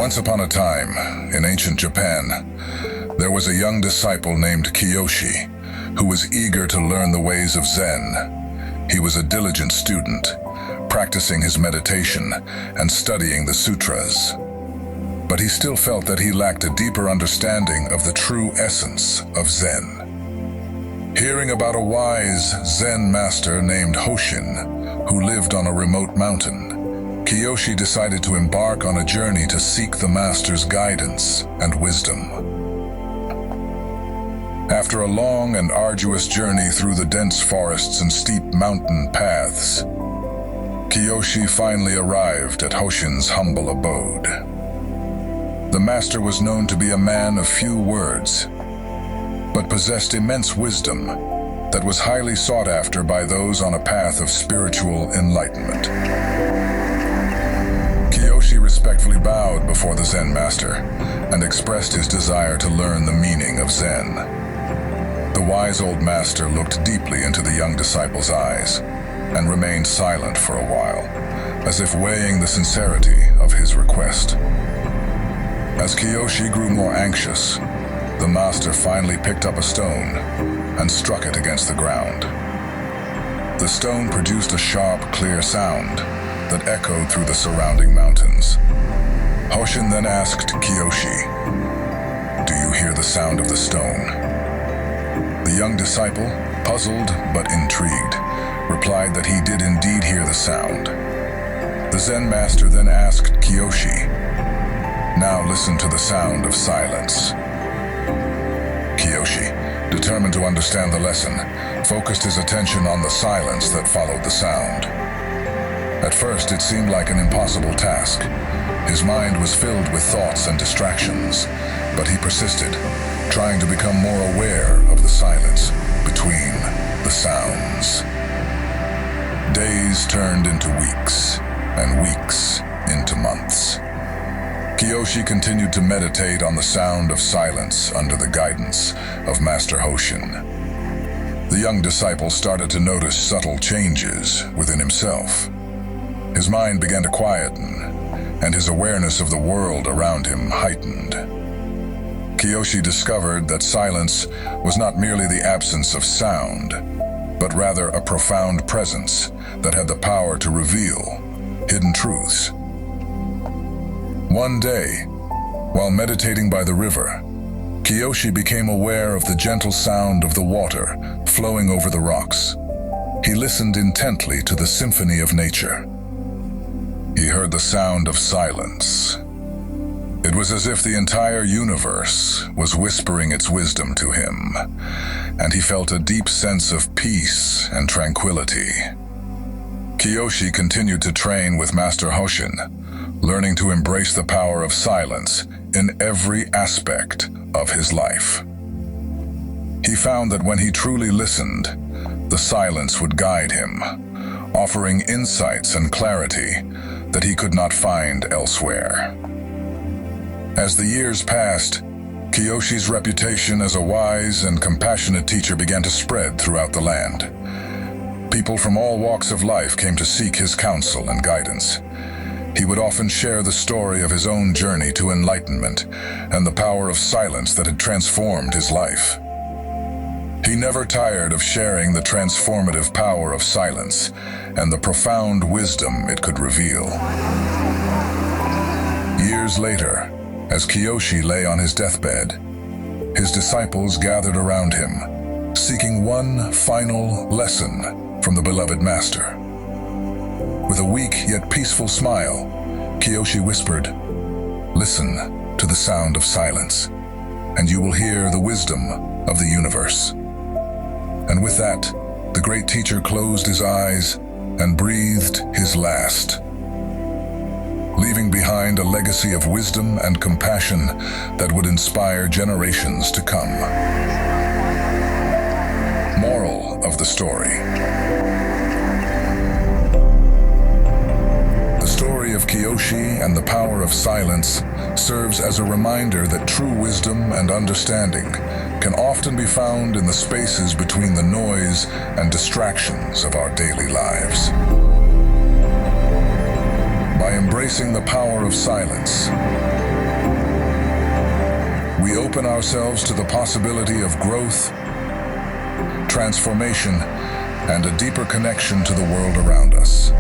Once upon a time, in ancient Japan, there was a young disciple named Kiyoshi who was eager to learn the ways of Zen. He was a diligent student, practicing his meditation and studying the sutras. But he still felt that he lacked a deeper understanding of the true essence of Zen. Hearing about a wise Zen master named Hoshin, who lived on a remote mountain, Kiyoshi decided to embark on a journey to seek the master's guidance and wisdom. After a long and arduous journey through the dense forests and steep mountain paths, Kiyoshi finally arrived at Hoshin's humble abode. The master was known to be a man of few words, but possessed immense wisdom that was highly sought after by those on a path of spiritual enlightenment. Kiyoshi respectfully bowed before the Zen master and expressed his desire to learn the meaning of Zen. The wise old master looked deeply into the young disciple's eyes and remained silent for a while, as if weighing the sincerity of his request. As Kiyoshi grew more anxious, the master finally picked up a stone and struck it against the ground. The stone produced a sharp, clear sound that echoed through the surrounding mountains. Hoshin then asked Kiyoshi, "Do you hear the sound of the stone?" The young disciple, puzzled but intrigued, replied that he did indeed hear the sound. The Zen master then asked Kiyoshi, "Now listen to the sound of silence." Kiyoshi, determined to understand the lesson, focused his attention on the silence that followed the sound. At first, it seemed like an impossible task. His mind was filled with thoughts and distractions, but he persisted, trying to become more aware of the silence between the sounds. Days turned into weeks, and weeks into months. Kiyoshi continued to meditate on the sound of silence under the guidance of Master Hoshin. The young disciple started to notice subtle changes within himself. His mind began to quieten, and his awareness of the world around him heightened. Kiyoshi discovered that silence was not merely the absence of sound, but rather a profound presence that had the power to reveal hidden truths. One day, while meditating by the river, Kiyoshi became aware of the gentle sound of the water flowing over the rocks. He listened intently to the symphony of nature. He heard the sound of silence. It was as if the entire universe was whispering its wisdom to him, and he felt a deep sense of peace and tranquility. Kiyoshi continued to train with Master Hoshin, learning to embrace the power of silence in every aspect of his life. He found that when he truly listened, the silence would guide him, offering insights and clarity that he could not find elsewhere. As the years passed, Kiyoshi's reputation as a wise and compassionate teacher began to spread throughout the land. People from all walks of life came to seek his counsel and guidance. He would often share the story of his own journey to enlightenment and the power of silence that had transformed his life. He never tired of sharing the transformative power of silence and the profound wisdom it could reveal. Years later, as Kiyoshi lay on his deathbed, his disciples gathered around him, seeking one final lesson from the beloved master. With a weak yet peaceful smile, Kiyoshi whispered, "Listen to the sound of silence, and you will hear the wisdom of the universe." And with that, the great teacher closed his eyes and breathed his last, leaving behind a legacy of wisdom and compassion that would inspire generations to come. Moral of the story. The story of Kiyoshi and the power of silence serves as a reminder that true wisdom and understanding can often be found in the spaces between the noise and distractions of our daily lives. By embracing the power of silence, we open ourselves to the possibility of growth, transformation, and a deeper connection to the world around us.